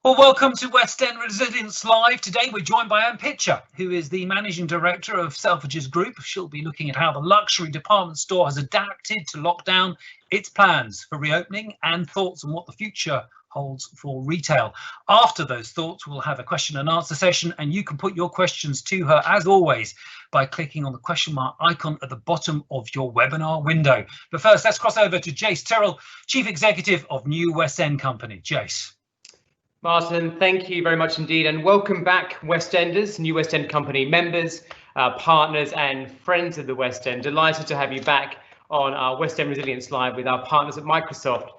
Well, welcome to West End Resilience Live. Today we're joined by Anne Pitcher, who is the Managing Director of Selfridges Group. She'll be looking at how the luxury department store has adapted to lockdown, its plans for reopening, and thoughts on what the future holds for retail. After those thoughts, we'll have a question and answer session, and you can put your questions to her, as always, by clicking on the question mark icon at the bottom of your webinar window. But first, let's cross over to Jace Tyrrell, Chief Executive of New West End Company. Jace. Martin, thank you very much indeed, and welcome back, West Enders, New West End Company members, partners and friends of the West End. Delighted to have you back on our West End Resilience Live with our partners at Microsoft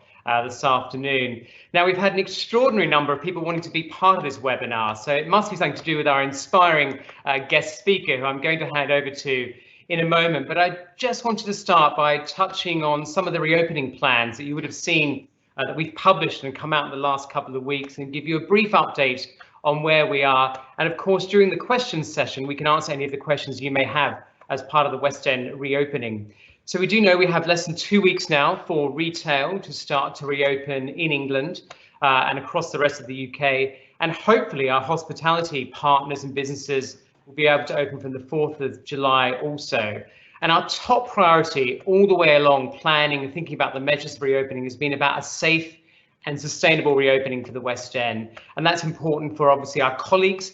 this afternoon. Now, we've had an extraordinary number of people wanting to be part of this webinar, so it must be something to do with our inspiring guest speaker, who I'm going to hand over to in a moment. But I just wanted to start by touching on some of the reopening plans that you would have seen that we've published and come out in the last couple of weeks, and give you a brief update on where we are. And of course, during the questions session, we can answer any of the questions you may have as part of the West End reopening. So we do know we have less than 2 weeks now for retail to start to reopen in England and across the rest of the UK. And hopefully our hospitality partners and businesses will be able to open from the 4th of July also. And our top priority all the way along, planning and thinking about the measures for reopening, has been about a safe and sustainable reopening for the West End. And that's important for obviously our colleagues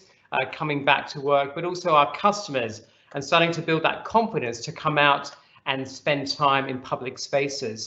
coming back to work, but also our customers, and starting to build that confidence to come out and spend time in public spaces.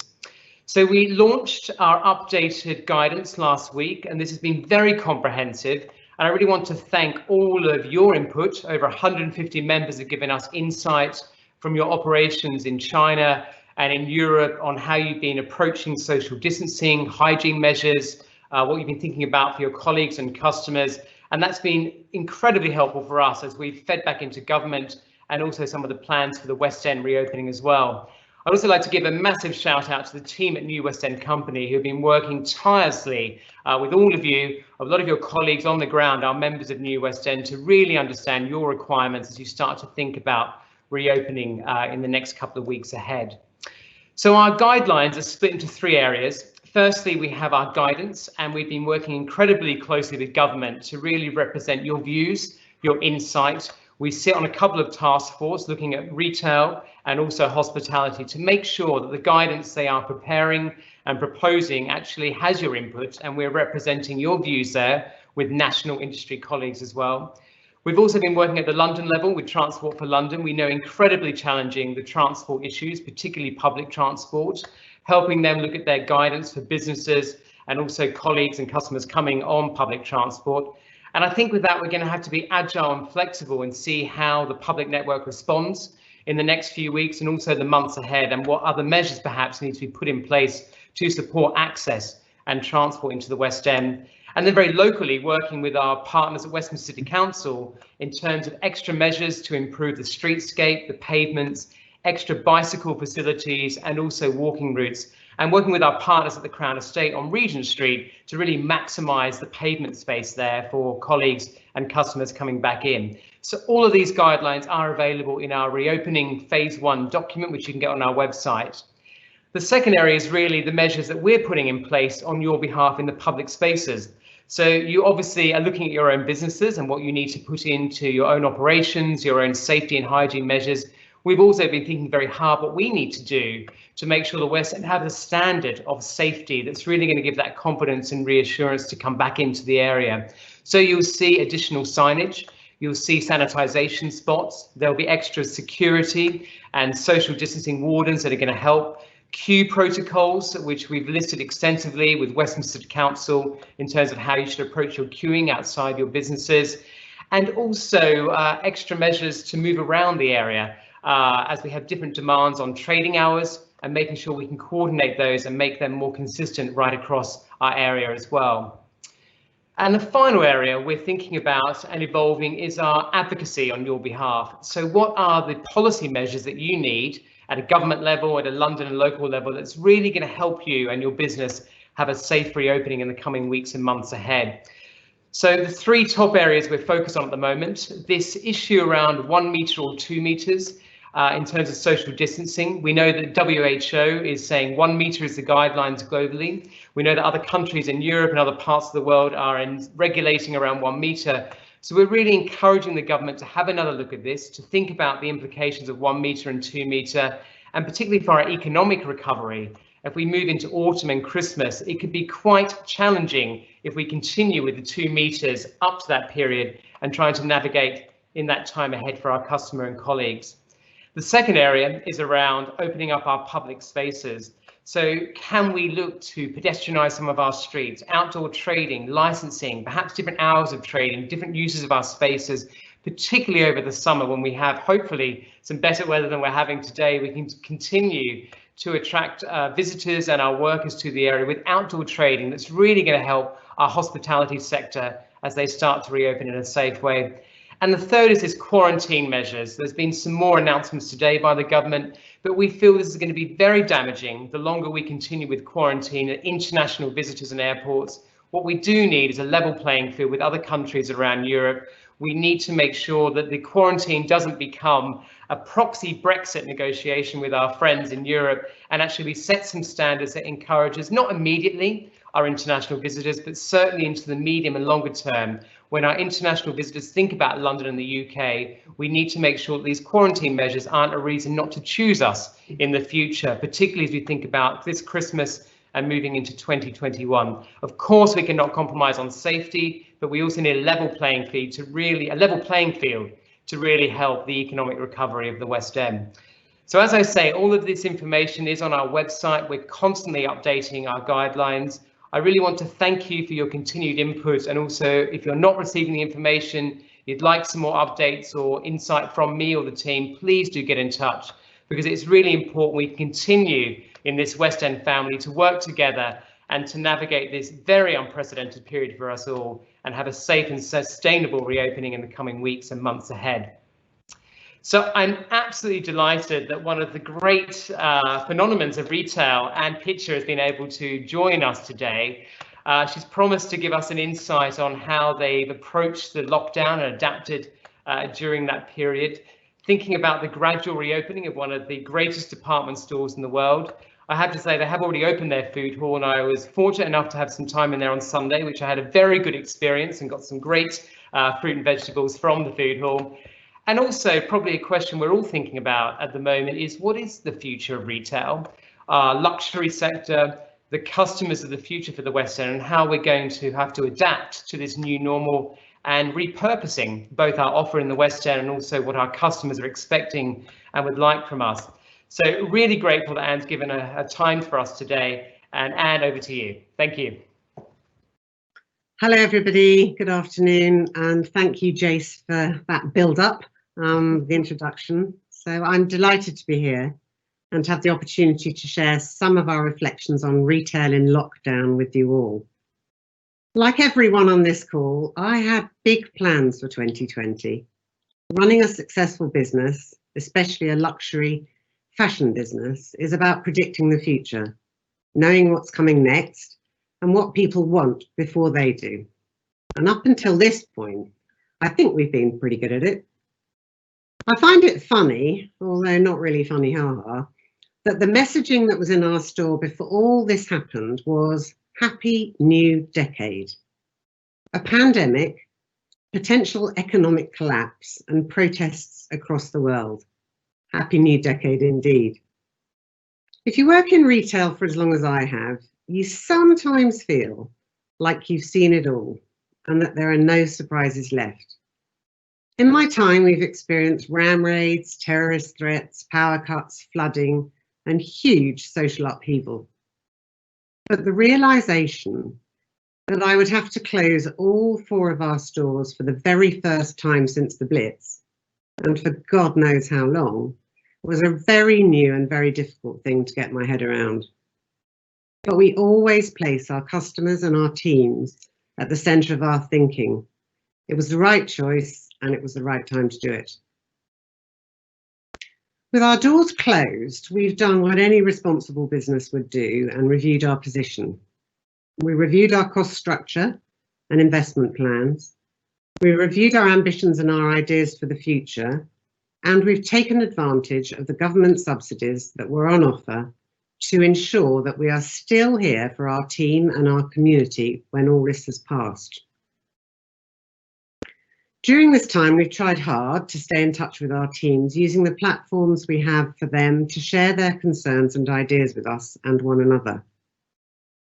So we launched our updated guidance last week, and this has been very comprehensive. And I really want to thank all of your input. Over 150 members have given us insight from your operations in China and in Europe on how you've been approaching social distancing, hygiene measures, what you've been thinking about for your colleagues and customers. And that's been incredibly helpful for us as we've fed back into government, and also some of the plans for the West End reopening as well. I'd also like to give a massive shout out to the team at New West End Company, who have been working tirelessly with all of you, a lot of your colleagues on the ground, our members of New West End, to really understand your requirements as you start to think about reopening in the next couple of weeks ahead. So our guidelines are split into 3 areas. Firstly, we have our guidance, and we've been working incredibly closely with government to really represent your views, your insight. We sit on a couple of task forces looking at retail and also hospitality to make sure that the guidance they are preparing and proposing actually has your input, and we're representing your views there with national industry colleagues as well. We've also been working at the London level with Transport for London. We know incredibly challenging the transport issues, particularly public transport, helping them look at their guidance for businesses and also colleagues and customers coming on public transport. And I think with that, we're going to have to be agile and flexible and see how the public network responds in the next few weeks and also the months ahead, and what other measures perhaps need to be put in place to support access and transport into the West End. And then very locally, working with our partners at Westminster City Council in terms of extra measures to improve the streetscape, the pavements, extra bicycle facilities, and also walking routes, and working with our partners at the Crown Estate on Regent Street to really maximise the pavement space there for colleagues and customers coming back in. So all of these guidelines are available in our reopening phase 1 document, which you can get on our website. The second area is really the measures that we're putting in place on your behalf in the public spaces. So you obviously are looking at your own businesses and what you need to put into your own operations, your own safety and hygiene measures. We've also been thinking very hard what we need to do to make sure the West End have a standard of safety that's really going to give that confidence and reassurance to come back into the area. So you'll see additional signage, you'll see sanitisation spots, there'll be extra security and social distancing wardens that are going to help. Queue protocols, which we've listed extensively with Westminster Council in terms of how you should approach your queuing outside your businesses, and also extra measures to move around the area as we have different demands on trading hours, and making sure we can coordinate those and make them more consistent right across our area as well. And the final area we're thinking about and evolving is our advocacy on your behalf. So what are the policy measures that you need at a government level, at a London and local level, that's really going to help you and your business have a safe reopening in the coming weeks and months ahead? So the 3 top areas we're focused on at the moment, this issue around 1 metre or 2 metres, in terms of social distancing. We know that WHO is saying 1 metre is the guidelines globally. We know that other countries in Europe and other parts of the world are regulating around 1 metre. So we're really encouraging the government to have another look at this, to think about the implications of 1 metre and 2 metre, and particularly for our economic recovery. If we move into autumn and Christmas, it could be quite challenging if we continue with the 2 metres up to that period and trying to navigate in that time ahead for our customer and colleagues. The second area is around opening up our public spaces. So can we look to pedestrianise some of our streets, outdoor trading, licensing, perhaps different hours of trading, different uses of our spaces, particularly over the summer when we have hopefully some better weather than we're having today. We can continue to attract visitors and our workers to the area with outdoor trading that's really going to help our hospitality sector as they start to reopen in a safe way. And the third is this quarantine measures. There's been some more announcements today by the government, but we feel this is going to be very damaging the longer we continue with quarantine at international visitors and airports. What we do need is a level playing field with other countries around Europe. We need to make sure that the quarantine doesn't become a proxy Brexit negotiation with our friends in Europe, and actually set some standards that encourages, not immediately, our international visitors, but certainly into the medium and longer term. When our international visitors think about London and the UK, we need to make sure that these quarantine measures aren't a reason not to choose us in the future, particularly as we think about this Christmas and moving into 2021. Of course, we cannot compromise on safety, but we also need a level playing field to really help the economic recovery of the West End. So as I say, all of this information is on our website. We're constantly updating our guidelines. I really want to thank you for your continued input, and also if you're not receiving the information, you'd like some more updates or insight from me or the team, please do get in touch, because it's really important we continue in this West End family to work together and to navigate this very unprecedented period for us all and have a safe and sustainable reopening in the coming weeks and months ahead. So I'm absolutely delighted that one of the great phenomenons of retail, Anne Pitcher, has been able to join us today. She's promised to give us an insight on how they've approached the lockdown and adapted during that period, thinking about the gradual reopening of one of the greatest department stores in the world. I have to say they have already opened their food hall, and I was fortunate enough to have some time in there on Sunday, which I had a very good experience and got some great fruit and vegetables from the food hall. And also probably a question we're all thinking about at the moment is, what is the future of retail, luxury sector, the customers of the future for the West End, and how we're going to have to adapt to this new normal and repurposing both our offer in the West End and also what our customers are expecting and would like from us. So really grateful that Anne's given a time for us today. And Anne, over to you. Thank you. Hello, everybody. Good afternoon. And thank you, Jace, for that build-up, the introduction. So I'm delighted to be here and to have the opportunity to share some of our reflections on retail in lockdown with you all. Like everyone on this call, I had big plans for 2020. Running a successful business, especially a luxury fashion business, is about predicting the future, knowing what's coming next and what people want before they do. And up until this point, I think we've been pretty good at it. I find it funny, although not really funny, haha, that the messaging that was in our store before all this happened was Happy New Decade. A pandemic, potential economic collapse, and protests across the world. Happy New Decade indeed. If you work in retail for as long as I have, you sometimes feel like you've seen it all and that there are no surprises left. In my time, we've experienced ram raids, terrorist threats, power cuts, flooding, and huge social upheaval. But the realization that I would have to close all 4 of our stores for the very first time since the Blitz, and for God knows how long, was a very new and very difficult thing to get my head around. But we always place our customers and our teams at the centre of our thinking. It was the right choice and it was the right time to do it. With our doors closed, we've done what any responsible business would do and reviewed our position. We reviewed our cost structure and investment plans. We reviewed our ambitions and our ideas for the future. and we've taken advantage of the government subsidies that were on offer to ensure that we are still here for our team and our community when all this has passed. During this time, we've tried hard to stay in touch with our teams using the platforms we have for them to share their concerns and ideas with us and one another.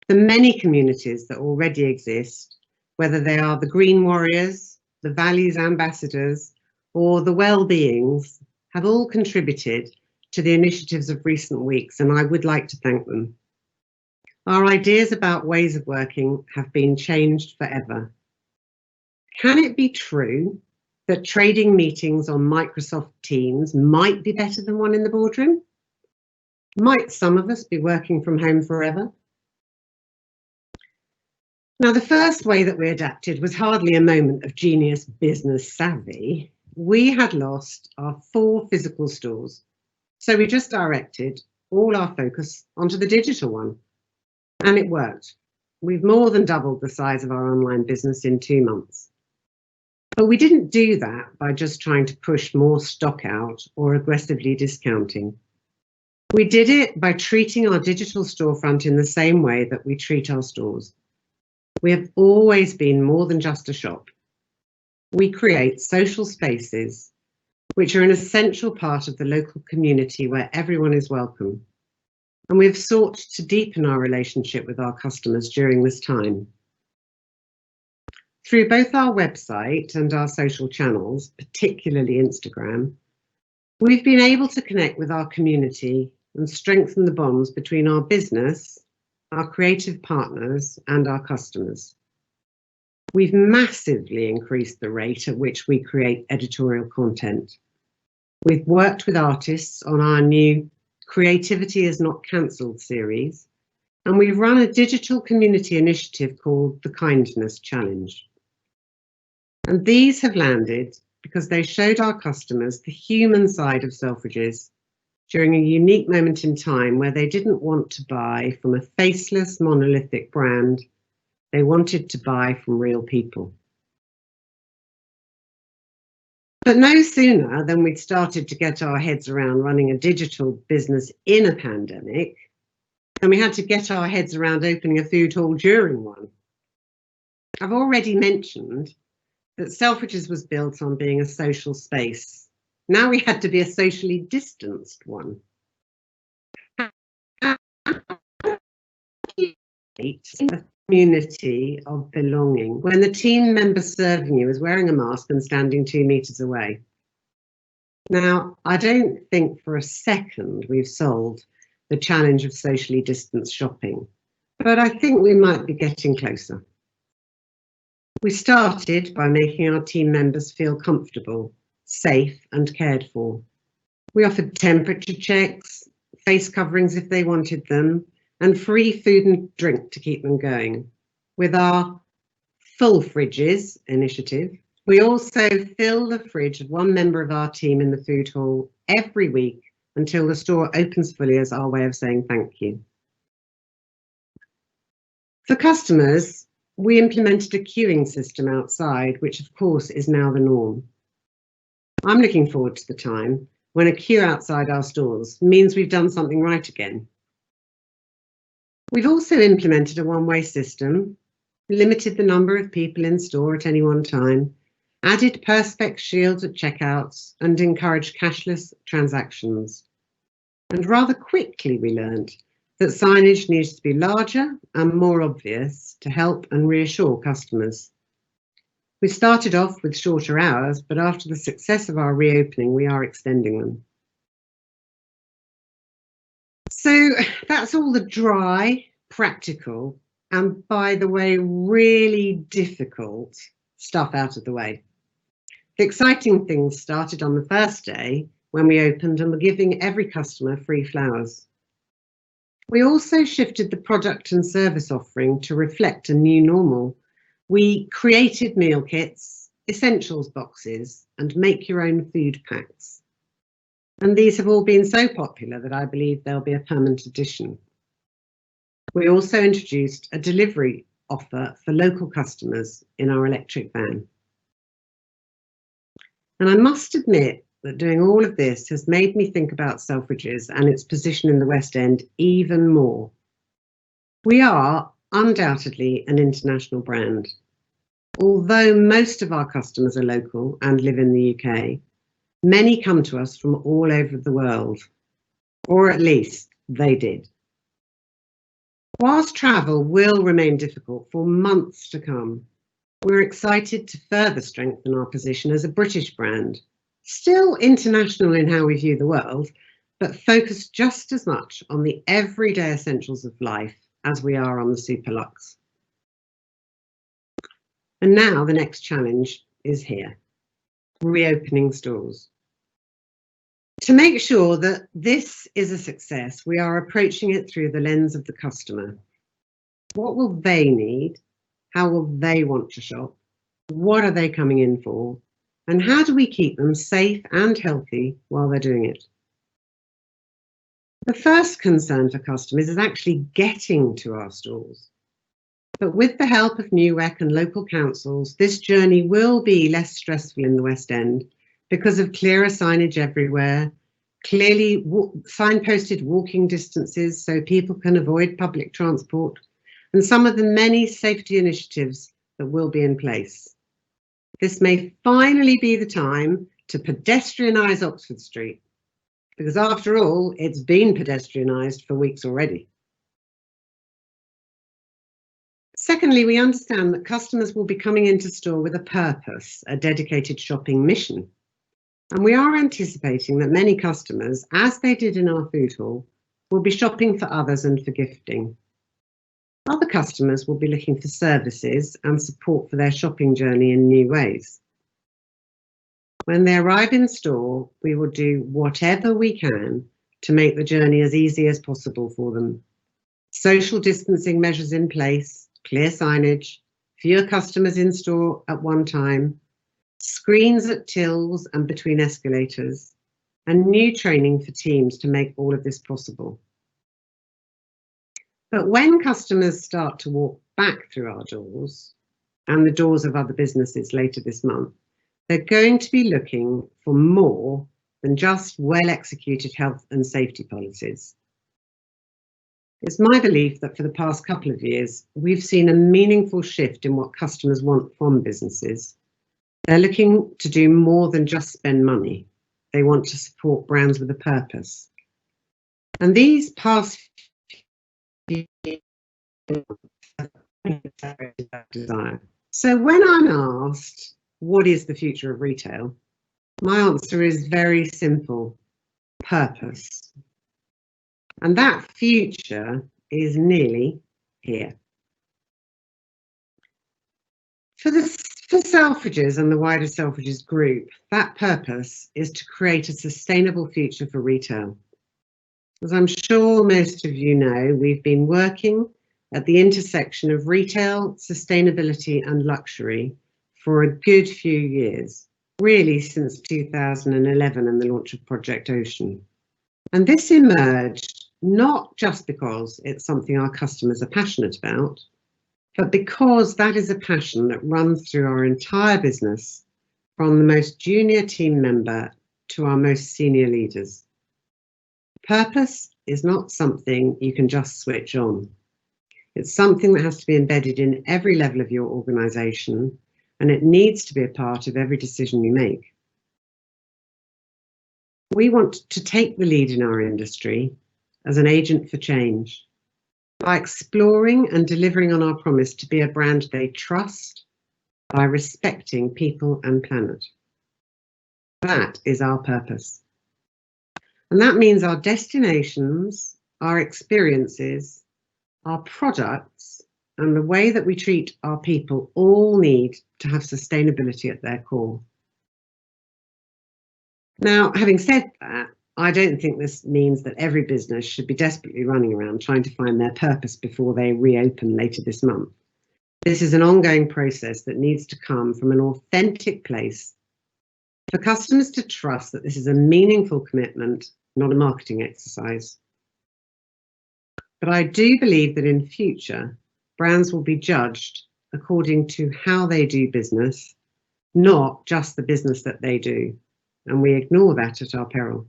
The many communities that already exist, whether they are the Green Warriors, the Values Ambassadors, or the Well-beings, have all contributed to the initiatives of recent weeks, and I would like to thank them. Our ideas about ways of working have been changed forever. Can it be true that trading meetings on Microsoft Teams might be better than one in the boardroom? Might some of us be working from home forever? Now, the first way that we adapted was hardly a moment of genius business savvy. We had lost our 4 physical stores, so we just directed all our focus onto the digital one, and it worked. We've more than doubled the size of our online business in 2 months. But we didn't do that by just trying to push more stock out or aggressively discounting. We did it by treating our digital storefront in the same way that we treat our stores. We have always been more than just a shop. We create social spaces, which are an essential part of the local community where everyone is welcome. And we have sought to deepen our relationship with our customers during this time. Through both our website and our social channels, particularly Instagram, we've been able to connect with our community and strengthen the bonds between our business, our creative partners, and our customers. We've massively increased the rate at which we create editorial content. We've worked with artists on our new Creativity is Not Cancelled series, and we've run a digital community initiative called the Kindness Challenge. And these have landed because they showed our customers the human side of Selfridges during a unique moment in time where they didn't want to buy from a faceless, monolithic brand. They wanted to buy from real people. But no sooner than we'd started to get our heads around running a digital business in a pandemic, than we had to get our heads around opening a food hall during one. I've already mentioned that Selfridges was built on being a social space. Now we had to be a socially distanced one. A community of belonging when the team member serving you is wearing a mask and standing 2 meters away. Now, I don't think for a second we've solved the challenge of socially distanced shopping, but I think we might be getting closer. We started by making our team members feel comfortable, safe, and cared for. We offered temperature checks, face coverings if they wanted them, and free food and drink to keep them going. With our Full Fridges initiative, we also fill the fridge of one member of our team in the food hall every week until the store opens fully as our way of saying thank you. For customers, we implemented a queuing system outside, which of course is now the norm. I'm looking forward to the time when a queue outside our stores means we've done something right again. We've also implemented a one-way system, limited the number of people in store at any one time, added Perspex shields at checkouts, and encouraged cashless transactions. And rather quickly we learned that signage needs to be larger and more obvious to help and reassure customers. We started off with shorter hours, but after the success of our reopening, we are extending them. So that's all the dry, practical, and by the way, really difficult stuff out of the way. The exciting things started on the first day when we opened and were giving every customer free flowers. We also shifted the product and service offering to reflect a new normal. We created meal kits, essentials boxes, and make your own food packs. And these have all been so popular that I believe they'll be a permanent addition. We also introduced a delivery offer for local customers in our electric van. And I must admit that doing all of this has made me think about Selfridges and its position in the West End even more. We are undoubtedly an international brand. Although most of our customers are local and live in the UK, many come to us from all over the world, or at least they did. Whilst travel will remain difficult for months to come, we're excited to further strengthen our position as a British brand, still international in how we view the world, but focused just as much on the everyday essentials of life as we are on the super luxe. And now the next challenge is here, reopening stores. To make sure that this is a success, we are approaching it through the lens of the customer. What will they need? How will they want to shop? What are they coming in for? And how do we keep them safe and healthy while they're doing it? The first concern for customers is actually getting to our stores. But with the help of NUWEC and local councils, this journey will be less stressful in the West End because of clearer signage everywhere, clearly signposted walking distances so people can avoid public transport, and some of the many safety initiatives that will be in place. This may finally be the time to pedestrianise Oxford Street, because after all, it's been pedestrianised for weeks already. Secondly, we understand that customers will be coming into store with a purpose, a dedicated shopping mission. And we are anticipating that many customers, as they did in our food hall, will be shopping for others and for gifting. Other customers will be looking for services and support for their shopping journey in new ways. When they arrive in store, we will do whatever we can to make the journey as easy as possible for them. Social distancing measures in place, clear signage, fewer customers in store at one time, screens at tills and between escalators, and new training for teams to make all of this possible. But when customers start to walk back through our doors and the doors of other businesses later this month, they're going to be looking for more than just well-executed health and safety policies. It's my belief that for the past couple of years, we've seen a meaningful shift in what customers want from businesses. They're looking to do more than just spend money. They want to support brands with a purpose. And these past few years, desire. So when I'm asked, what is the future of retail? My answer is very simple, purpose. And that future is nearly here. For Selfridges and the wider Selfridges Group, that purpose is to create a sustainable future for retail. As I'm sure most of you know, we've been working at the intersection of retail, sustainability and luxury for a good few years, really since 2011 and the launch of Project Ocean. And this emerged not just because it's something our customers are passionate about, but because that is a passion that runs through our entire business, from the most junior team member to our most senior leaders. Purpose is not something you can just switch on. It's something that has to be embedded in every level of your organisation, and it needs to be a part of every decision you make. We want to take the lead in our industry as an agent for change, by exploring and delivering on our promise to be a brand they trust, by respecting people and planet. That is our purpose. And that means our destinations, our experiences, our products, and the way that we treat our people all need to have sustainability at their core. Now, having said that, I don't think this means that every business should be desperately running around trying to find their purpose before they reopen later this month. This is an ongoing process that needs to come from an authentic place for customers to trust that this is a meaningful commitment, not a marketing exercise. But I do believe that in future, brands will be judged according to how they do business, not just the business that they do. and we ignore that at our peril.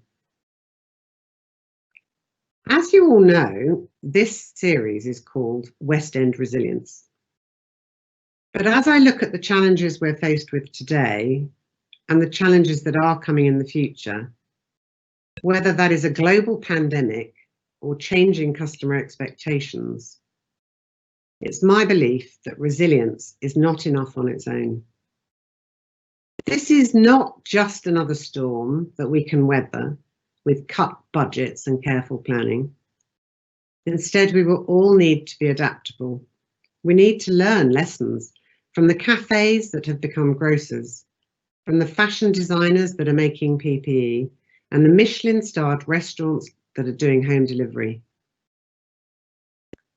As you all know, this series is called West End Resilience. But as I look at the challenges we're faced with today and the challenges that are coming in the future, whether that is a global pandemic or changing customer expectations, it's my belief that resilience is not enough on its own. This is not just another storm that we can weather with cut budgets and careful planning. Instead, we will all need to be adaptable. We need to learn lessons from the cafes that have become grocers, from the fashion designers that are making PPE, and the Michelin-starred restaurants that are doing home delivery.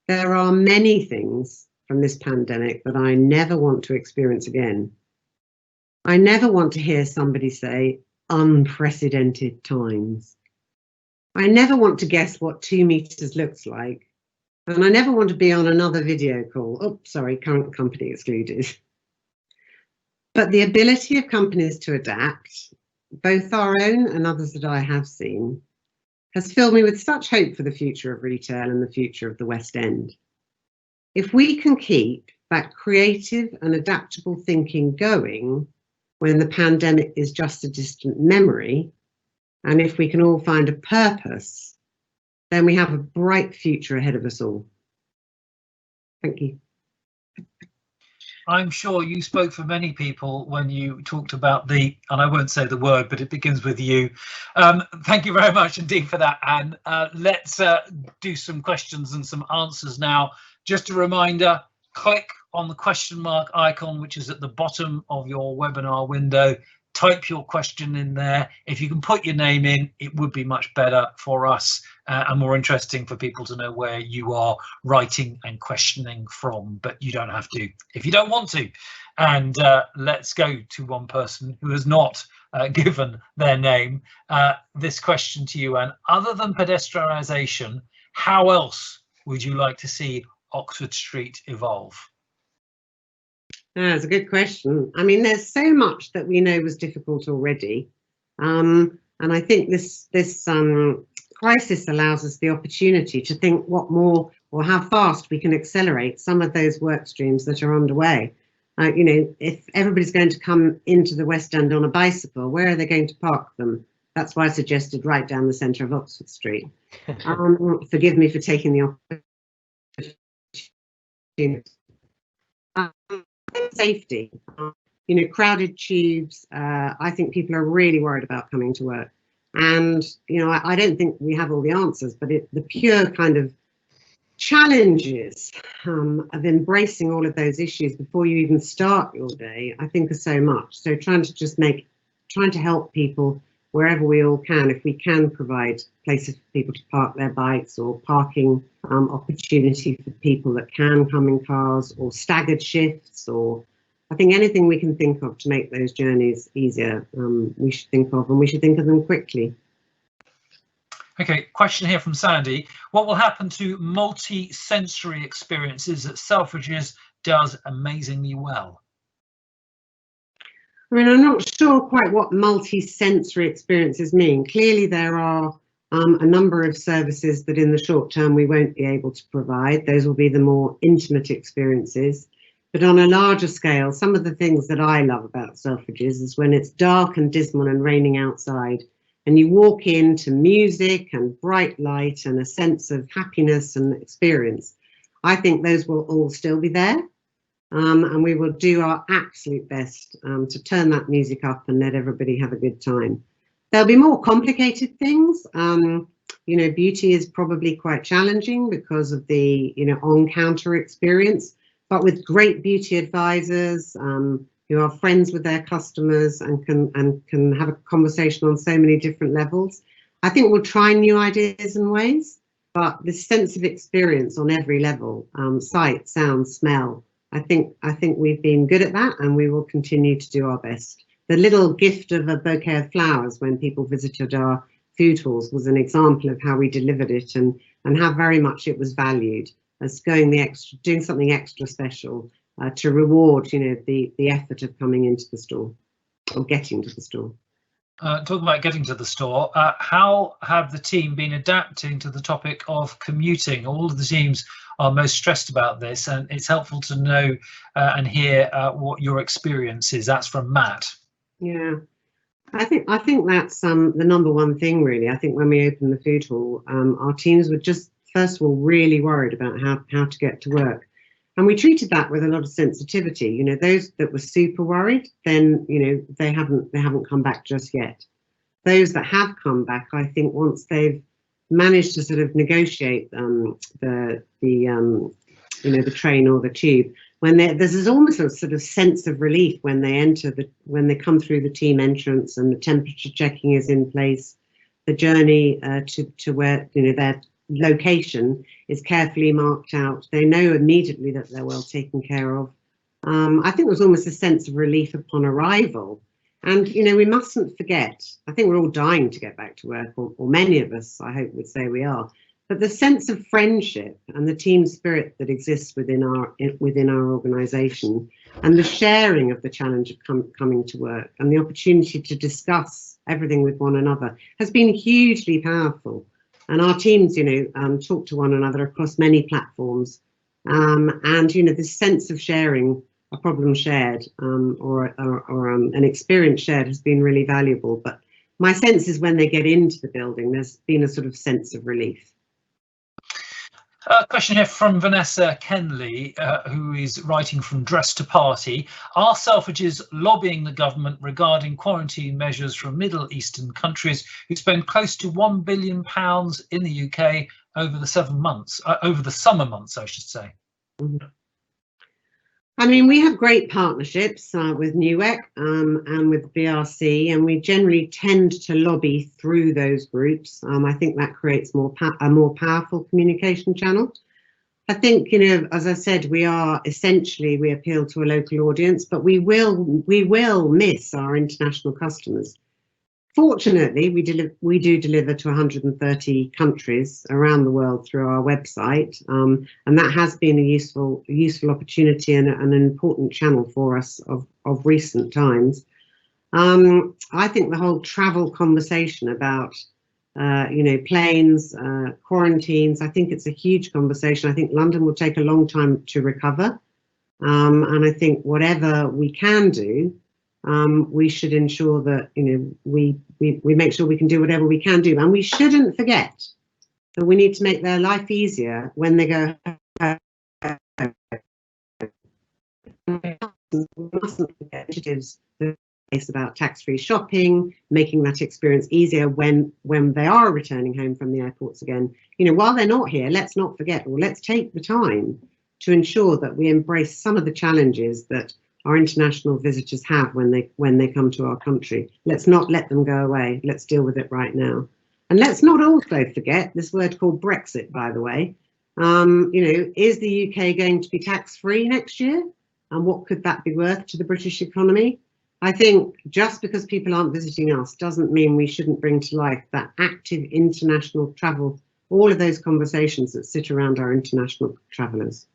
There are many things from this pandemic that I never want to experience again. I never want to hear somebody say, unprecedented times. I never want to guess what 2 meters looks like. And I never want to be on another video call. Oh, sorry, current company excluded. But the ability of companies to adapt, both our own and others that I have seen, has filled me with such hope for the future of retail and the future of the West End. If we can keep that creative and adaptable thinking going when the pandemic is just a distant memory, and if we can all find a purpose, then we have a bright future ahead of us all. Thank you. I'm sure you spoke for many people when you talked about and I won't say the word, but it begins with you. Thank you very much indeed for that, Anne. Let's do some questions and some answers now. Just a reminder, click on the question mark icon, which is at the bottom of your webinar window. Type your question in there. If you can put your name in, it would be much better for us and more interesting for people to know where you are writing and questioning from, but you don't have to if you don't want to. And let's go to one person who has not given their name. This question to you, Anne. Other than pedestrianisation, how else would you like to see Oxford Street evolve? That's a good question. I mean, there's so much that we know was difficult already. And I think this crisis allows us the opportunity to think what more or how fast we can accelerate some of those work streams that are underway. You know, if everybody's going to come into the West End on a bicycle, where are they going to park them? That's why I suggested right down the centre of Oxford Street. Forgive me for taking the opportunity. Safety, you know, crowded tubes. I think people are really worried about coming to work, and you know, I don't think we have all the answers, but the pure kind of challenges of embracing all of those issues before you even start your day, I think are so much. So trying to help people wherever we all can, if we can provide places for people to park their bikes, or parking opportunity for people that can come in cars, or staggered shifts, or I think anything we can think of to make those journeys easier, we should think of, and we should think of them quickly. Okay, question here from Sandy. What will happen to multi-sensory experiences that Selfridges does amazingly well? I mean, I'm not sure quite what multi-sensory experiences mean. Clearly, there are a number of services that in the short term we won't be able to provide. Those will be the more intimate experiences. But on a larger scale, some of the things that I love about Selfridges is when it's dark and dismal and raining outside, and you walk into music and bright light and a sense of happiness and experience. I think those will all still be there. And we will do our absolute best to turn that music up and let everybody have a good time. There'll be more complicated things. You know, beauty is probably quite challenging because of the, you know, on-counter experience, but with great beauty advisors who are friends with their customers and can have a conversation on so many different levels. I think we'll try new ideas and ways, but this sense of experience on every level, sight, sound, smell, I think we've been good at that, and we will continue to do our best. The little gift of a bouquet of flowers when people visited our food halls was an example of how we delivered it, and how very much it was valued as going the extra, doing something extra special to reward, you know, the effort of coming into the store or getting to the store. Talking about getting to the store, how have the team been adapting to the topic of commuting? All of the teams are most stressed about this, and it's helpful to know and hear what your experience is. That's from Matt. Yeah, I think that's the number one thing, really. I think when we opened the food hall, our teams were just, first of all, really worried about how to get to work. And we treated that with a lot of sensitivity. You know, those that were super worried, then, you know, they haven't come back just yet. Those that have come back, I think, once they've managed to sort of negotiate the train or the tube, when there's almost a sort of sense of relief when they come through the team entrance and the temperature checking is in place, the journey to where, you know, their location is carefully marked out. They know immediately that they're well taken care of. I think there's almost a sense of relief upon arrival. And, you know, we mustn't forget, I think we're all dying to get back to work, or many of us, I hope, would say we are. But the sense of friendship and the team spirit that exists within our organisation, and the sharing of the challenge of coming to work, and the opportunity to discuss everything with one another, has been hugely powerful. And our teams, you know, talk to one another across many platforms, and, you know, this sense of sharing a problem shared or an experience shared has been really valuable. But my sense is when they get into the building, there's been a sort of sense of relief. A question here from Vanessa Kenley, who is writing from Dress to Party. Are Selfridges lobbying the government regarding quarantine measures from Middle Eastern countries who spend close to £1 billion in the UK over the summer months, I should say? Mm-hmm. I mean, we have great partnerships with NUEC and with BRC, and we generally tend to lobby through those groups. I think that creates a more powerful communication channel. I think, you know, as I said, we appeal to a local audience, but we will miss our international customers. Fortunately, we do deliver to 130 countries around the world through our website, and that has been a useful opportunity and an important channel for us of recent times. I think the whole travel conversation about you know, planes, quarantines, I think it's a huge conversation. I think London will take a long time to recover, and I think whatever we can do, we should ensure that, you know, we make sure we can do whatever we can do. And we shouldn't forget that we need to make their life easier when they go home. We mustn't forget initiatives about tax-free shopping, making that experience easier when they are returning home from the airports again. You know, while they're not here, let's not forget, or let's take the time to ensure that we embrace some of the challenges that our international visitors have when they come to our country. Let's not let them go away. Let's deal with it right now. And let's not also forget this word called Brexit, by the way. You know, is the UK going to be tax-free next year? And what could that be worth to the British economy? I think just because people aren't visiting us doesn't mean we shouldn't bring to life that active international travel, all of those conversations that sit around our international travellers.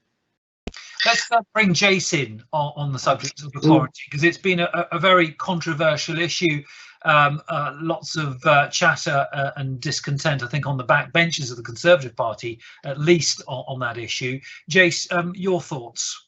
Let's bring Jason on the subject of the quarantine, because it's been a very controversial issue. Lots of chatter and discontent, I think, on the back benches of the Conservative Party, at least on that issue. Jace, your thoughts?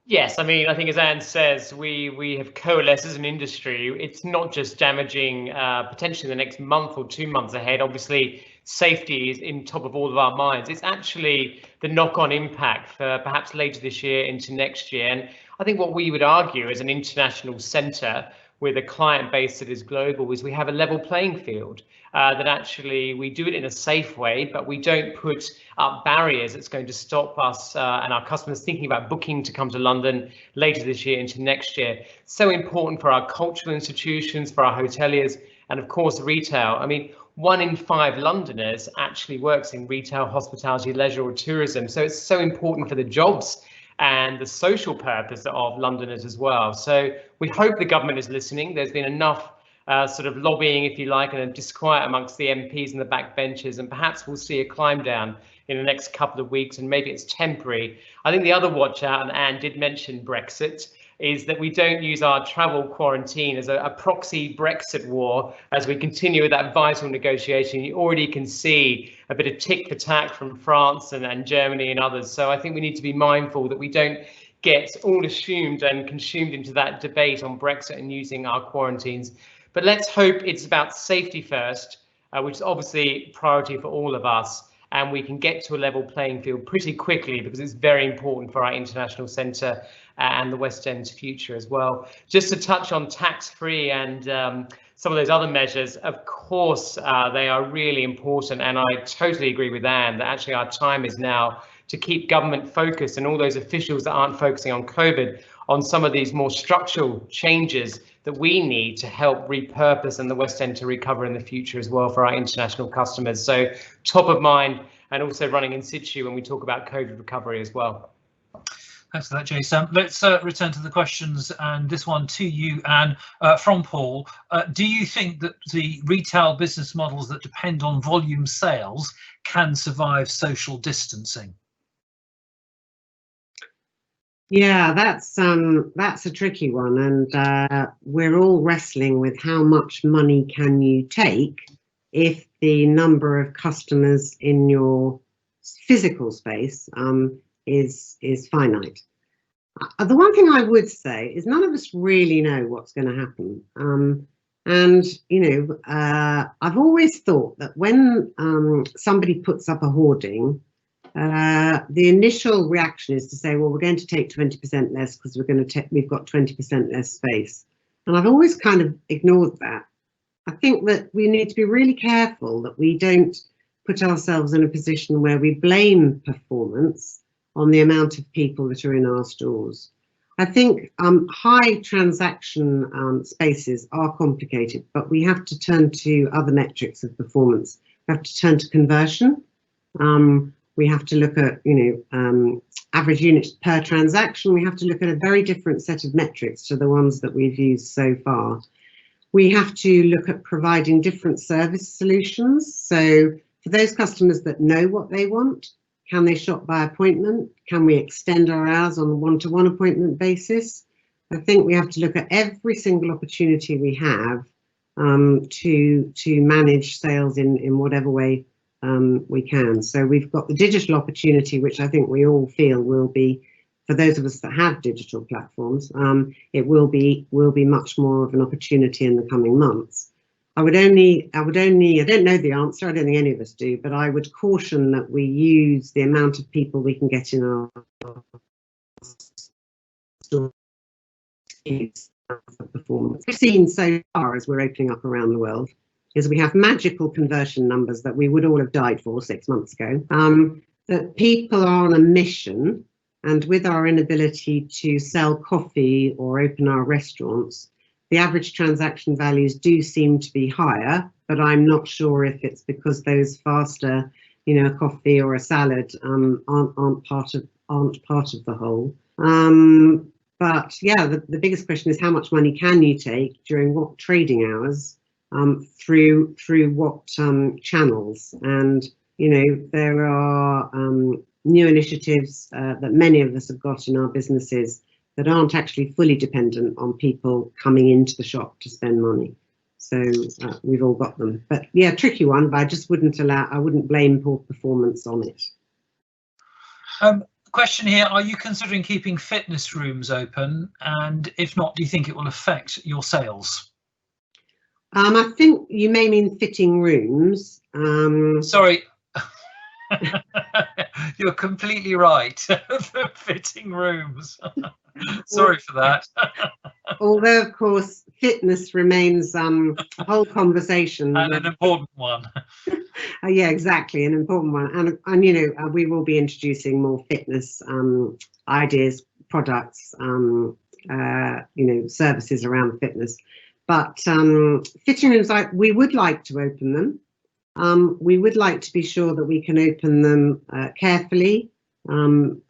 Yes, I mean, I think as Anne says, we have coalesced as an industry. It's not just damaging potentially the next month or 2 months ahead. Obviously, safety is in top of all of our minds. It's actually the knock-on impact for perhaps later this year into next year. And I think what we would argue as an international centre with a client base that is global is we have a level playing field, that actually we do it in a safe way, but we don't put up barriers that's going to stop us and our customers thinking about booking to come to London later this year into next year. So important for our cultural institutions, for our hoteliers, and of course retail. I mean, 1 in 5 Londoners actually works in retail, hospitality, leisure or tourism. So it's so important for the jobs and the social purpose of Londoners as well. So we hope the government is listening. There's been enough sort of lobbying, if you like, and a disquiet amongst the MPs and the backbenchers, and perhaps we'll see a climb down in the next couple of weeks, and maybe it's temporary. I think the other watch out, and Anne did mention Brexit, is that we don't use our travel quarantine as a proxy Brexit war as we continue with that vital negotiation. You already can see a bit of tick for tack from France and Germany and others. So I think we need to be mindful that we don't get all assumed and consumed into that debate on Brexit and using our quarantines. But let's hope it's about safety first, which is obviously priority for all of us, and we can get to a level playing field pretty quickly because it's very important for our international centre and the West End's future as well. Just to touch on tax-free and some of those other measures, of course, they are really important, and I totally agree with Anne that actually our time is now to keep government focused and all those officials that aren't focusing on COVID on some of these more structural changes that we need to help repurpose and the West End to recover in the future as well for our international customers. So top of mind and also running in situ when we talk about COVID recovery as well. Thanks for that, Jason. Let's return to the questions, and this one to you, Anne, from Paul. Do you think that the retail business models that depend on volume sales can survive social distancing? Yeah, that's a tricky one, and we're all wrestling with how much money can you take if the number of customers in your physical space is finite. The one thing I would say is none of us really know what's going to happen, and you know, I've always thought that when somebody puts up a hoarding, the initial reaction is to say, well, we're going to take 20% less because we've got 20% less space. And I've always kind of ignored that. I think that we need to be really careful that we don't put ourselves in a position where we blame performance on the amount of people that are in our stores. I think high transaction spaces are complicated, but we have to turn to other metrics of performance. We have to turn to conversion. We have to look at, you know, average units per transaction. We have to look at a very different set of metrics to the ones that we've used so far. We have to look at providing different service solutions. So for those customers that know what they want, can they shop by appointment? Can we extend our hours on a one-to-one appointment basis? I think we have to look at every single opportunity we have to manage sales in whatever way we can. So we've got the digital opportunity, which I think we all feel will be, for those of us that have digital platforms, it will be much more of an opportunity in the coming months. I don't know the answer, I don't think any of us do, but I would caution that we use the amount of people we can get in our stores for performance. We've seen so far as we're opening up around the world is we have magical conversion numbers that we would all have died for 6 months ago, that people are on a mission, and with our inability to sell coffee or open our restaurants, the average transaction values do seem to be higher, but I'm not sure if it's because those faster, you know, a coffee or a salad aren't part of the whole. But yeah, the biggest question is how much money can you take during what trading hours, through what channels? And you know, there are new initiatives that many of us have got in our businesses that aren't actually fully dependent on people coming into the shop to spend money. So we've all got them. But yeah, tricky one, but I wouldn't blame poor performance on it. Question here, are you considering keeping fitness rooms open? And if not, do you think it will affect your sales? I think you may mean fitting rooms. Sorry. You're completely right. The fitting rooms. Sorry for that. Although, of course, fitness remains a whole conversation. And an important one. Yeah, exactly, an important one. And you know, we will be introducing more fitness ideas, products, you know, services around fitness. But fitting rooms, we would like to open them. We would like to be sure that we can open them carefully, obeying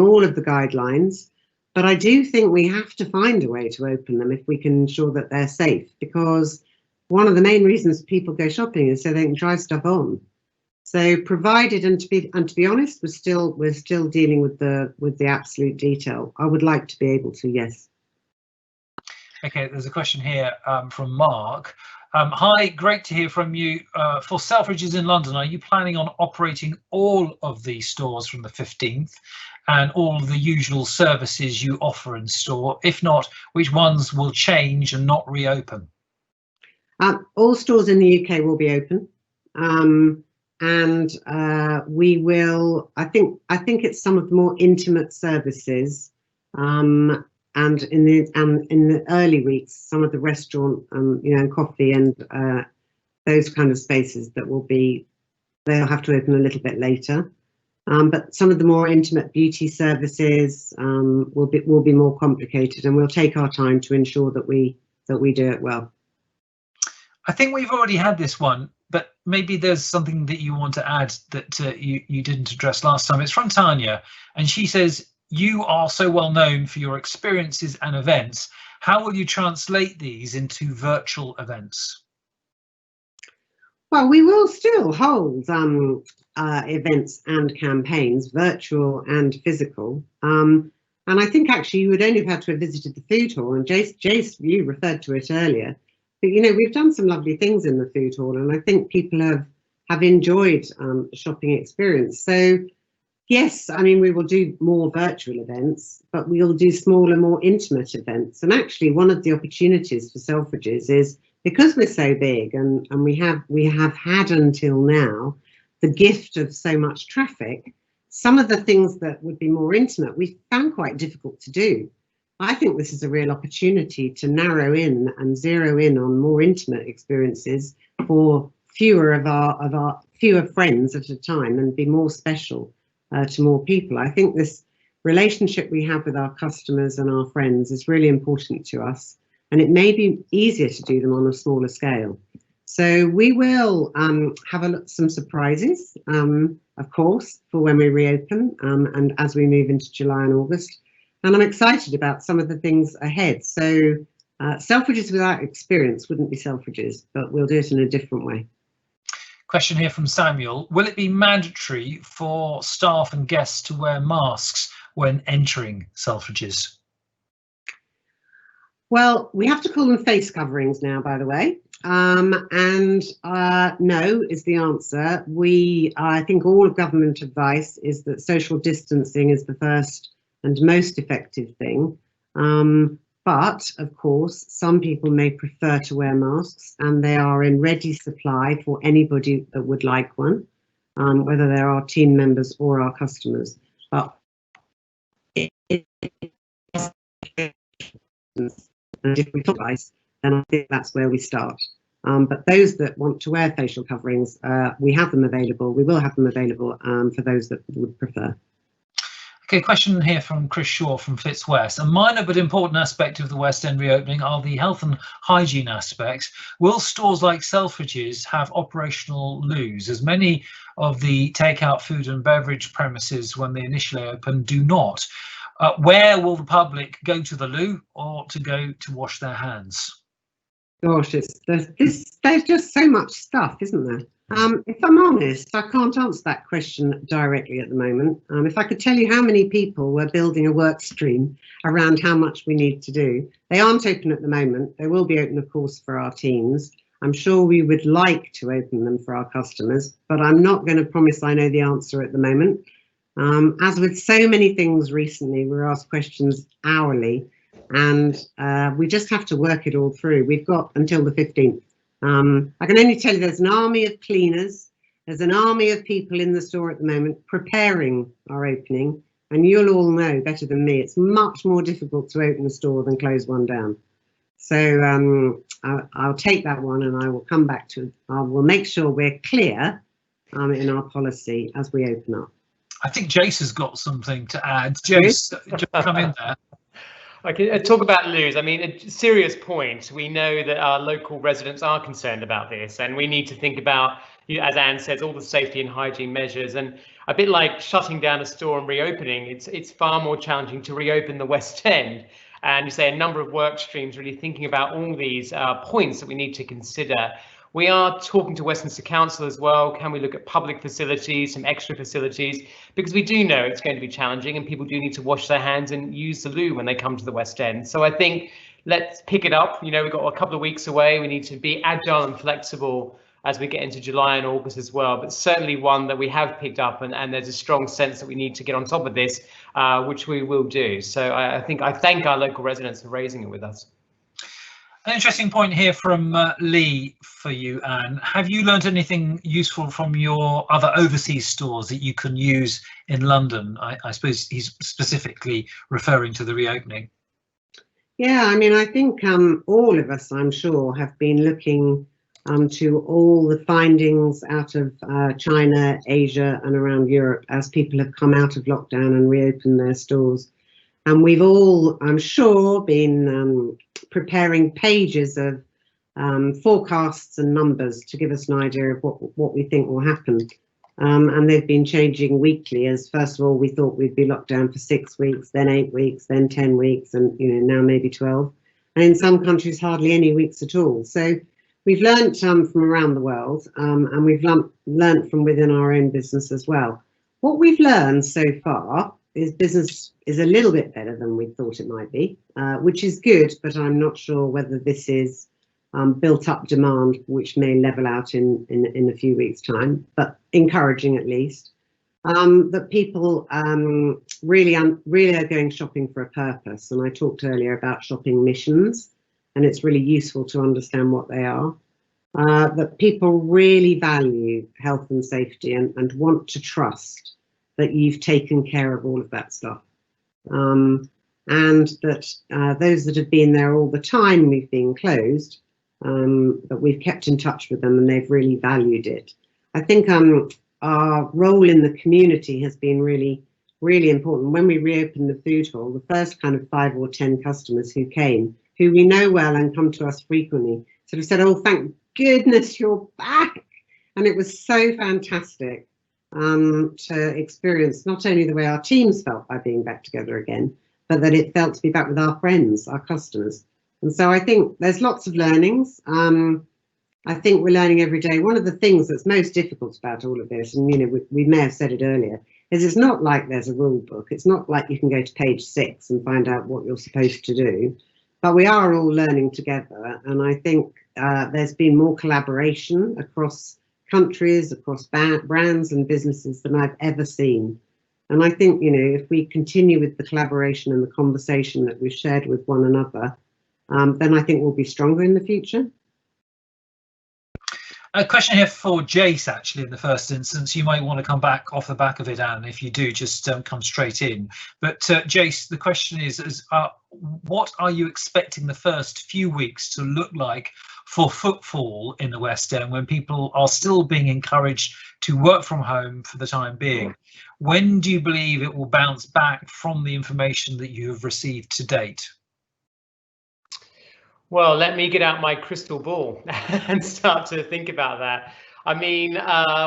all of the guidelines. But I do think we have to find a way to open them if we can ensure that they're safe, because one of the main reasons people go shopping is so they can try stuff on. So provided, and to be honest, we're still dealing with the absolute detail. I would like to be able to, yes. Okay, there's a question here from Mark. Hi, great to hear from you. For Selfridges in London, are you planning on operating all of the stores from the 15th and all of the usual services you offer in store? If not, which ones will change and not reopen? All stores in the UK will be open, and we will. I think it's some of the more intimate services, and in the early weeks, some of the restaurant, coffee and those kind of spaces that they'll have to open a little bit later. But some of the more intimate beauty services will be more complicated, and we'll take our time to ensure that we do it well. I think we've already had this one, but maybe there's something that you want to add that you didn't address last time. It's from Tanya, and she says, you are so well known for your experiences and events. How will you translate these into virtual events? Well, we will still hold events and campaigns, virtual and physical. And I think actually you would only have had to have visited the food hall, and Jace, you referred to it earlier. But we've done some lovely things in the food hall, and I think people have enjoyed the shopping experience. So yes, I mean, we will do more virtual events, but we'll do smaller, more intimate events. And actually, one of the opportunities for Selfridges is, because we're so big and we have had until now the gift of so much traffic, some of the things that would be more intimate we found quite difficult to do. I think this is a real opportunity to narrow in and zero in on more intimate experiences for fewer friends at a time, and be more special to more people. I think this relationship we have with our customers and our friends is really important to us, and it may be easier to do them on a smaller scale. So we will have some surprises, of course, for when we reopen and as we move into July and August. And I'm excited about some of the things ahead. So Selfridges without experience wouldn't be Selfridges, but we'll do it in a different way. Question here from Samuel. Will it be mandatory for staff and guests to wear masks when entering Selfridges? Well, we have to call them face coverings now, by the way. No is the answer. I think all of government advice is that social distancing is the first and most effective thing. But of course, some people may prefer to wear masks, and they are in ready supply for anybody that would like one, whether they're our team members or our customers. But and if we talk advice, then I think that's where we start. But those that want to wear facial coverings, we have them available. We will have them available for those that would prefer. Okay, question here from Chris Shaw from Fitzwest. A minor but important aspect of the West End reopening are the health and hygiene aspects. Will stores like Selfridges have operational loos, as many of the takeout food and beverage premises when they initially open do not? Where will the public go to the loo or to go to wash their hands? Gosh, there's just so much stuff, isn't there? If I'm honest, I can't answer that question directly at the moment. If I could tell you how many people were building a work stream around how much we need to do. They aren't open at the moment. They will be open, of course, for our teams. I'm sure we would like to open them for our customers, but I'm not going to promise I know the answer at the moment. As with so many things recently, we're asked questions hourly, and we just have to work it all through. We've got until the 15th. I can only tell you there's an army of cleaners, there's an army of people in the store at the moment preparing our opening, and you'll all know better than me, it's much more difficult to open a store than close one down. So I'll take that one, and I will come back to it. I will make sure we're clear in our policy as we open up. I think Jace has got something to add. Jace, come in there. Okay, talk about loos. I mean, a serious point. We know that our local residents are concerned about this, and we need to think about, as Anne says, all the safety and hygiene measures. And a bit like shutting down a store and reopening, it's far more challenging to reopen the West End. And you say a number of work streams really thinking about all these points that we need to consider. We are talking to Westminster Council as well. Can we look at public facilities, some extra facilities? Because we do know it's going to be challenging and people do need to wash their hands and use the loo when they come to the West End. So I think let's pick it up. You know, we've got a couple of weeks away. We need to be agile and flexible as we get into July and August as well, but certainly one that we have picked up, and there's a strong sense that we need to get on top of this, which we will do. So I thank our local residents for raising it with us. An interesting point here from Lee for you, Anne. Have you learned anything useful from your other overseas stores that you can use in London? I suppose he's specifically referring to the reopening. Yeah, I mean, I think all of us, I'm sure, have been looking to all the findings out of China, Asia and around Europe as people have come out of lockdown and reopened their stores. And we've all, I'm sure, been preparing pages of forecasts and numbers to give us an idea of what we think will happen. And they've been changing weekly, as first of all, we thought we'd be locked down for 6 weeks, then 8 weeks, then 10 weeks, and now maybe 12. And in some countries, hardly any weeks at all. So we've learnt from around the world, and we've learnt from within our own business as well. What we've learned so far is business is a little bit better than we thought it might be, which is good, but I'm not sure whether this is built up demand, which may level out in a few weeks' time, but encouraging at least. That people really are going shopping for a purpose. And I talked earlier about shopping missions, and it's really useful to understand what they are. That people really value health and safety and want to trust that you've taken care of all of that stuff. And that those that have been there all the time we've been closed, that we've kept in touch with them and they've really valued it. I think our role in the community has been really, really important. When we reopened the food hall, the first kind of 5 or 10 customers who came, who we know well and come to us frequently, sort of said, "Oh, thank goodness you're back." And it was so fantastic to experience not only the way our teams felt by being back together again, but that it felt to be back with our friends, our customers. And so I think there's lots of learnings. I think we're learning every day. One of the things that's most difficult about all of this, and we may have said it earlier, is it's not like there's a rule book. It's not like you can go to page 6 and find out what you're supposed to do. But we are all learning together, and I think there's been more collaboration across countries, across brands and businesses than I've ever seen. And I think, if we continue with the collaboration and the conversation that we've shared with one another, then I think we'll be stronger in the future. A question here for Jace, actually, in the first instance. You might want to come back off the back of it, Anne. If you do, just come straight in. But Jace, the question is what are you expecting the first few weeks to look like for footfall in the West End when people are still being encouraged to work from home for the time being? When do you believe it will bounce back from the information that you have received to date? Well, let me get out my crystal ball and start to think about that. I mean,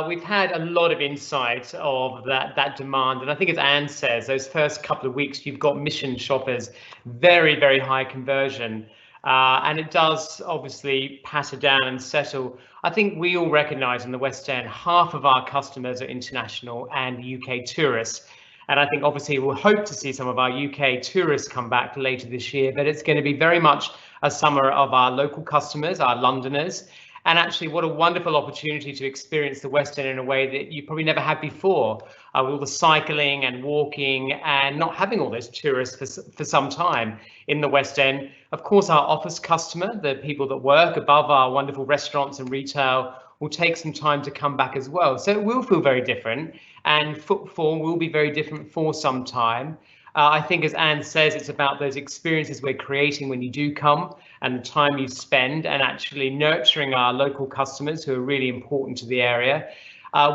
we've had a lot of insight of that demand, and I think, as Anne says, those first couple of weeks you've got mission shoppers, very, very high conversion, and it does obviously patter down and settle. I think we all recognise in the West End, half of our customers are international and UK tourists. And I think obviously we'll hope to see some of our UK tourists come back later this year, but it's going to be very much a summer of our local customers, our Londoners. And actually, what a wonderful opportunity to experience the West End in a way that you probably never had before, with all the cycling and walking and not having all those tourists for some time in the West End. Of course, our office customer, the people that work above our wonderful restaurants and retail, will take some time to come back as well. So it will feel very different, and footfall will be very different for some time. I think, as Anne says, it's about those experiences we're creating when you do come and the time you spend, and actually nurturing our local customers who are really important to the area.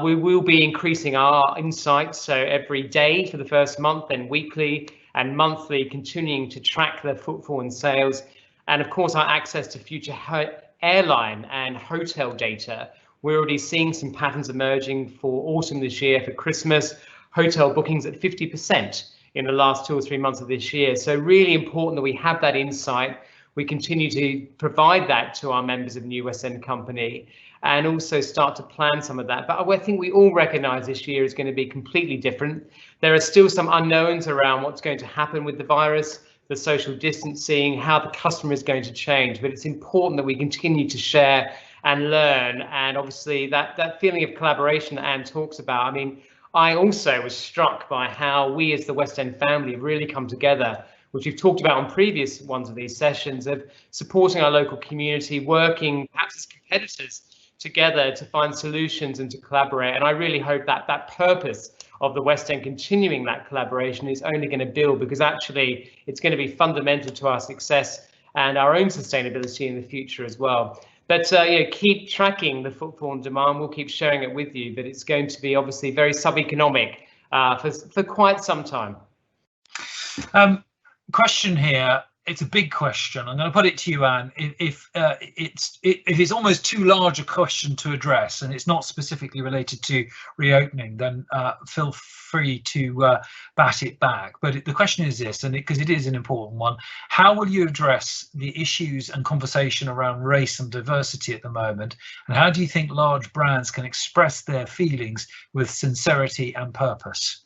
We will be increasing our insights, so every day for the first month, then weekly and monthly, continuing to track the footfall and sales. And of course, our access to future airline and hotel data. We're already seeing some patterns emerging for autumn this year, for Christmas, hotel bookings at 50% in the last 2 or 3 months of this year. So really important that we have that insight. we continue to provide that to our members of New West End Company and also start to plan some of that. But I think we all recognise this year is going to be completely different. There are still some unknowns around what's going to happen with the virus, the social distancing, how the customer is going to change, but it's important that we continue to share and learn. And obviously that feeling of collaboration that Anne talks about, I mean, I also was struck by how we as the West End family have really come together, which we've talked about on previous ones of these sessions, of supporting our local community, working perhaps as competitors together to find solutions and to collaborate. And I really hope that that purpose of the West End continuing that collaboration is only going to build, because actually it's going to be fundamental to our success and our own sustainability in the future as well. But keep tracking the footfall and demand. We'll keep sharing it with you, but it's going to be obviously very sub-economic for quite some time. Question here. It's a big question. I'm going to put it to you, Anne. If it's almost too large a question to address, and it's not specifically related to reopening, then feel free to bat it back. But the question is this, and because it is an important one: how will you address the issues and conversation around race and diversity at the moment, and how do you think large brands can express their feelings with sincerity and purpose?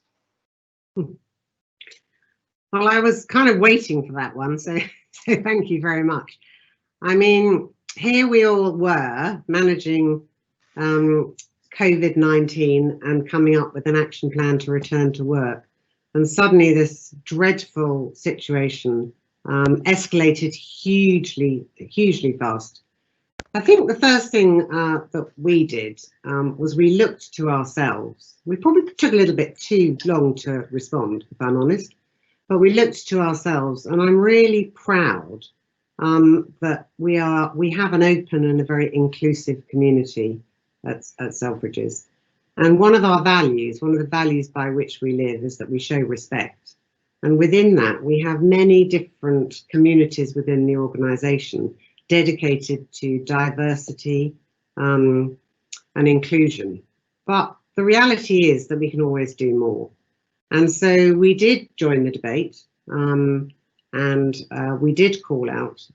Well, I was kind of waiting for that one, so thank you very much. I mean, here we all were managing COVID-19 and coming up with an action plan to return to work. And suddenly this dreadful situation escalated hugely fast. I think the first thing that we did was we looked to ourselves. We probably took a little bit too long to respond, if I'm honest. But we looked to ourselves, and I'm really proud that we have an open and a very inclusive community at Selfridges. And one of our values, one of the values by which we live, is that we show respect. And within that, we have many different communities within the organisation dedicated to diversity and inclusion. But the reality is that we can always do more. And so we did join the debate, and we did call out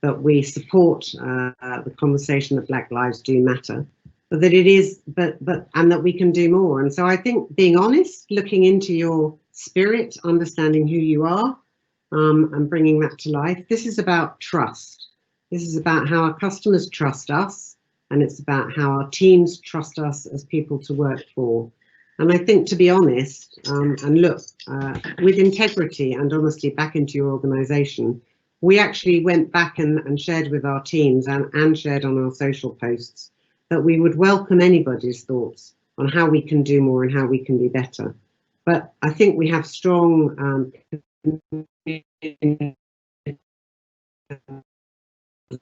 that we support the conversation that Black Lives do matter, but that it is, and that we can do more. And so I think being honest, looking into your spirit, understanding who you are, and bringing that to life. This is about trust. This is about how our customers trust us, and it's about how our teams trust us as people to work for. And I think, to be honest, and look with integrity and honesty back into your organisation, we actually went back and shared with our teams and shared on our social posts that we would welcome anybody's thoughts on how we can do more and how we can be better. But I think we have strong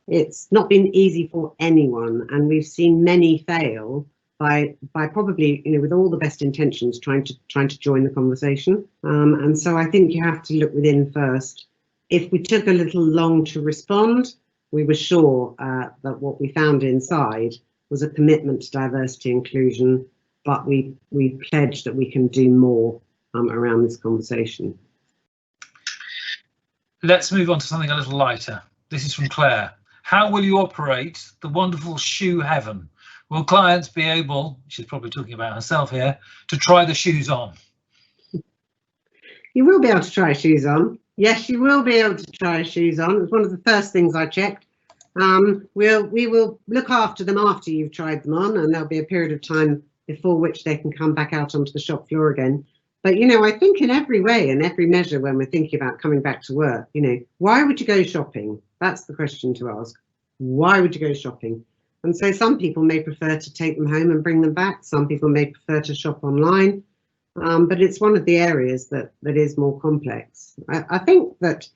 it's not been easy for anyone, and we've seen many fail by probably, with all the best intentions, trying to join the conversation. And so I think you have to look within first. If we took a little long to respond, we were sure that what we found inside was a commitment to diversity and inclusion, but we pledged that we can do more around this conversation. Let's move on to something a little lighter. This is from Claire. How will you operate the wonderful shoe heaven? Will clients be able, she's probably talking about herself here, to try the shoes on? You will be able to try shoes on. Yes, you will be able to try shoes on. It was one of the first things I checked. We will look after them after you've tried them on, and there'll be a period of time before which they can come back out onto the shop floor again. But, I think in every way and every measure, when we're thinking about coming back to work, why would you go shopping? That's the question to ask. Why would you go shopping? And so some people may prefer to take them home and bring them back. Some people may prefer to shop online. But it's one of the areas that is more complex. I think that,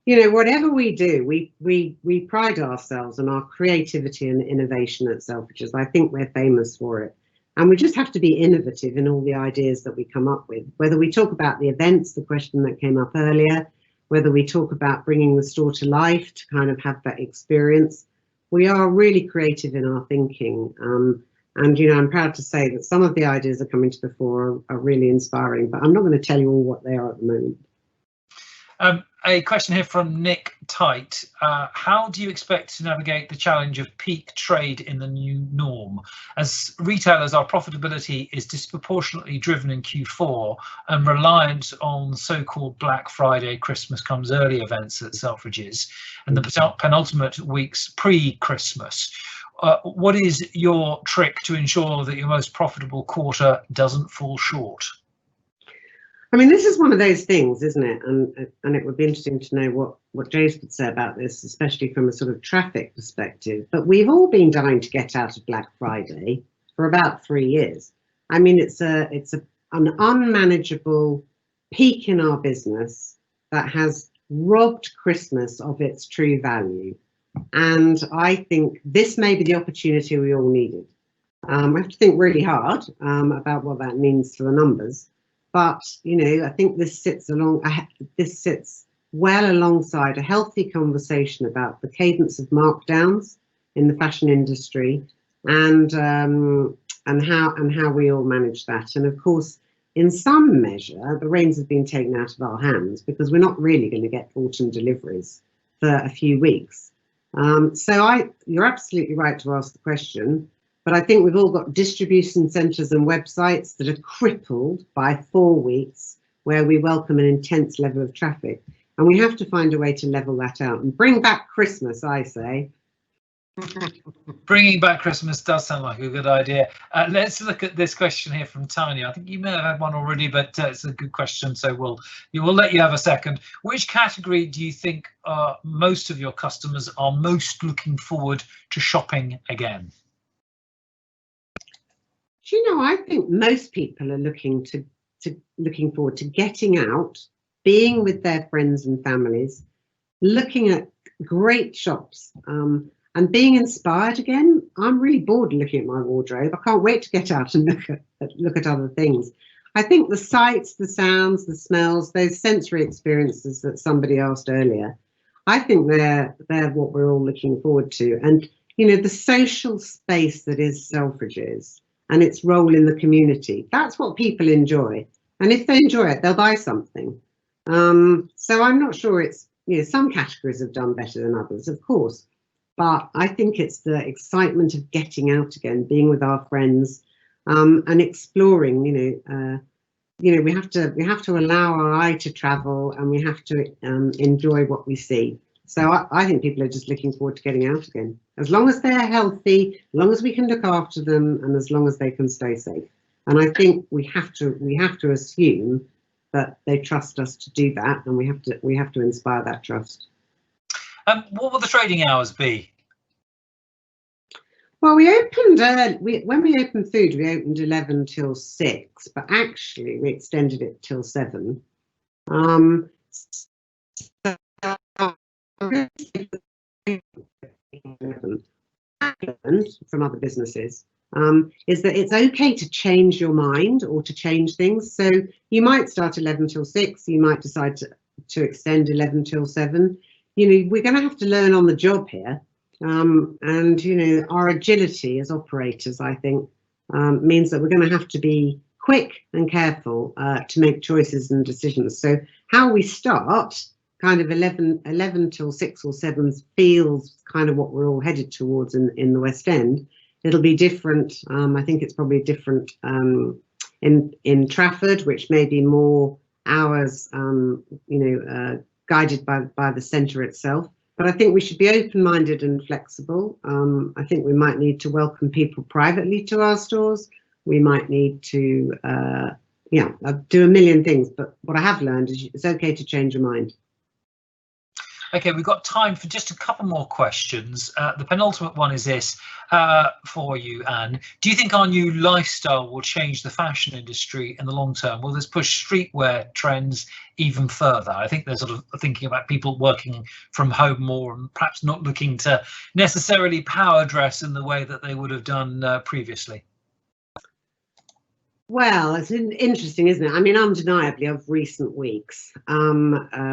whatever we do, we pride ourselves on our creativity and innovation at Selfridges. I think we're famous for it. And we just have to be innovative in all the ideas that we come up with, whether we talk about the events, the question that came up earlier, whether we talk about bringing the store to life to kind of have that experience. We are really creative in our thinking. And, I'm proud to say that some of the ideas that are coming to the fore are really inspiring, but I'm not going to tell you all what they are at the moment. A question here from Nick Tite. How do you expect to navigate the challenge of peak trade in the new norm? As retailers, our profitability is disproportionately driven in Q4 and reliant on so-called Black Friday, Christmas comes early events at Selfridges and the penultimate weeks pre-Christmas. What is your trick to ensure that your most profitable quarter doesn't fall short? I mean, this is one of those things, isn't it? And it would be interesting to know what Jace would say about this, especially from a sort of traffic perspective. But we've all been dying to get out of Black Friday for about 3 years. I mean, it's an unmanageable peak in our business that has robbed Christmas of its true value. And I think this may be the opportunity we all needed. We have to think really hard about what that means for the numbers. But, you know, I think this sits well alongside a healthy conversation about the cadence of markdowns in the fashion industry and how we all manage that. And of course, in some measure, the reins have been taken out of our hands because we're not really going to get autumn deliveries for a few weeks. You're absolutely right to ask the question. But I think we've all got distribution centres and websites that are crippled by 4 weeks where we welcome an intense level of traffic. And we have to find a way to level that out and bring back Christmas, I say. Bringing back Christmas does sound like a good idea. Let's look at this question here from Tanya. I think you may have had one already, but it's a good question, so we'll let you have a second. Which category do you think most of your customers are most looking forward to shopping again? Do you know, I think most people are looking forward to getting out, being with their friends and families, looking at great shops, and being inspired again. I'm really bored looking at my wardrobe. I can't wait to get out and look at other things. I think the sights, the sounds, the smells, those sensory experiences that somebody asked earlier, I think they're what we're all looking forward to. And, you know, the social space that is Selfridges and its role in the community. That's what people enjoy. And if they enjoy it, they'll buy something. So I'm not sure it's, you know, some categories have done better than others, of course. But I think it's the excitement of getting out again, being with our friends, and exploring, you know, we have to allow our eye to travel and we have to enjoy what we see. So I think people are just looking forward to getting out again. As long as they're healthy, as long as we can look after them, and as long as they can stay safe. And I think we have to assume that they trust us to do that, and we have to inspire that trust. What will the trading hours be? Well, we opened when we opened food, we opened 11 till 6, but actually we extended it till 7. From other businesses is that it's okay to change your mind or to change things. So you might start 11 till 6, you might decide to extend 11 till 7. You know, we're going to have to learn on the job here, and you know, our agility as operators, I think, means that we're going to have to be quick and careful to make choices and decisions. So how we start kind of 11 till 6 or 7 feels kind of what we're all headed towards in the West End. It'll be different. I think it's probably different in Trafford, which may be more hours, you know, guided by the centre itself. But I think we should be open-minded and flexible. I think we might need to welcome people privately to our stores. We might need to, do a million things. But what I have learned is it's okay to change your mind. Okay, we've got time for just a couple more questions. The penultimate one is this for you, Anne. Do you think our new lifestyle will change the fashion industry in the long term? Will this push streetwear trends even further? I think they're sort of thinking about people working from home more and perhaps not looking to necessarily power dress in the way that they would have done previously. Well, it's interesting, isn't it? I mean, undeniably, of recent weeks,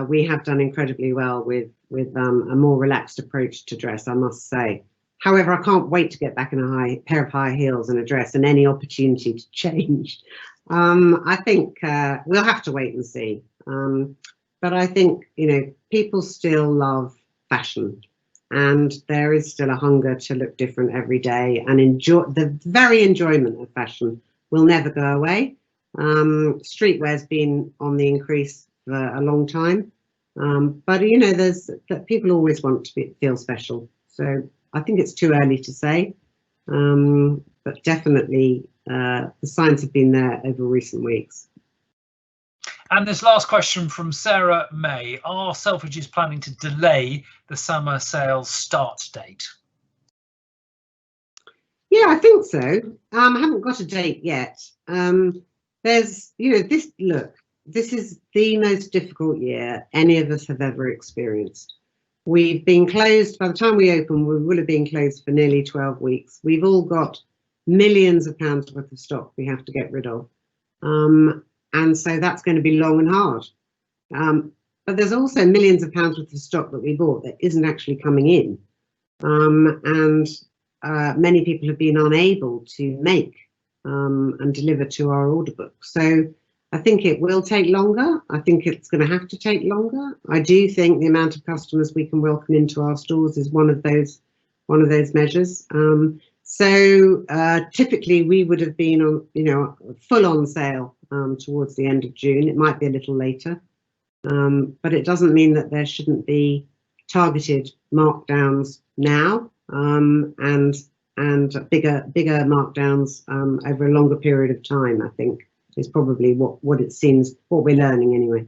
we have done incredibly well with a more relaxed approach to dress, I must say. However, I can't wait to get back in a pair of high heels and a dress and any opportunity to change. I think we'll have to wait and see. But but I think, you know, people still love fashion, and there is still a hunger to look different every day and enjoy. The very enjoyment of fashion will never go away. Streetwear's been on the increase for a long time, but you know, that people always want to feel special. So I think it's too early to say, but definitely the signs have been there over recent weeks. And this last question from Sarah May: are Selfridges planning to delay the summer sales start date? Yeah, I think so. I haven't got a date yet. There's, you know, this is the most difficult year any of us have ever experienced. We've been closed, by the time we open, we will have been closed for nearly 12 weeks. We've all got millions of pounds worth of stock we have to get rid of. And so that's going to be long and hard. But there's also millions of pounds worth of stock that we bought that isn't actually coming in. And many people have been unable to make and deliver to our order book. So I think it will take longer. I think it's going to have to take longer. I do think the amount of customers we can welcome into our stores is one of those measures. So typically we would have been on, you know, full on sale towards the end of June. It might be a little later, but it doesn't mean that there shouldn't be targeted markdowns now, and bigger markdowns over a longer period of time, I think, is probably what it seems, what we're learning anyway.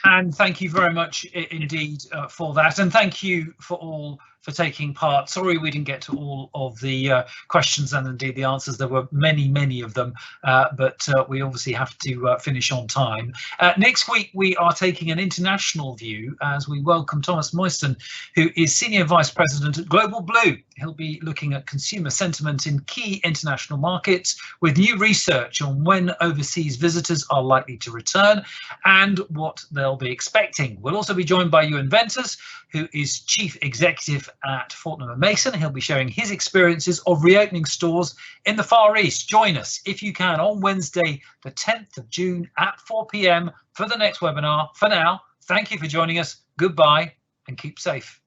And thank you very much indeed for that, and thank you for taking part. Sorry we didn't get to all of the questions and indeed the answers. There were many of them, but we obviously have to finish on time. Next week we are taking an international view as we welcome Thomas Moyston, who is Senior Vice President at Global Blue. He'll be looking at consumer sentiment in key international markets with new research on when overseas visitors are likely to return and what they'll be expecting. We'll also be joined by Ewan Venters, who is Chief Executive at Fortnum & Mason. He'll be sharing his experiences of reopening stores in the Far East. Join us if you can on Wednesday, the 10th of June at 4 p.m. for the next webinar. For now, thank you for joining us. Goodbye and keep safe.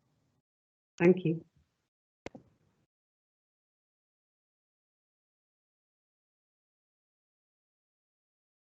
Thank you.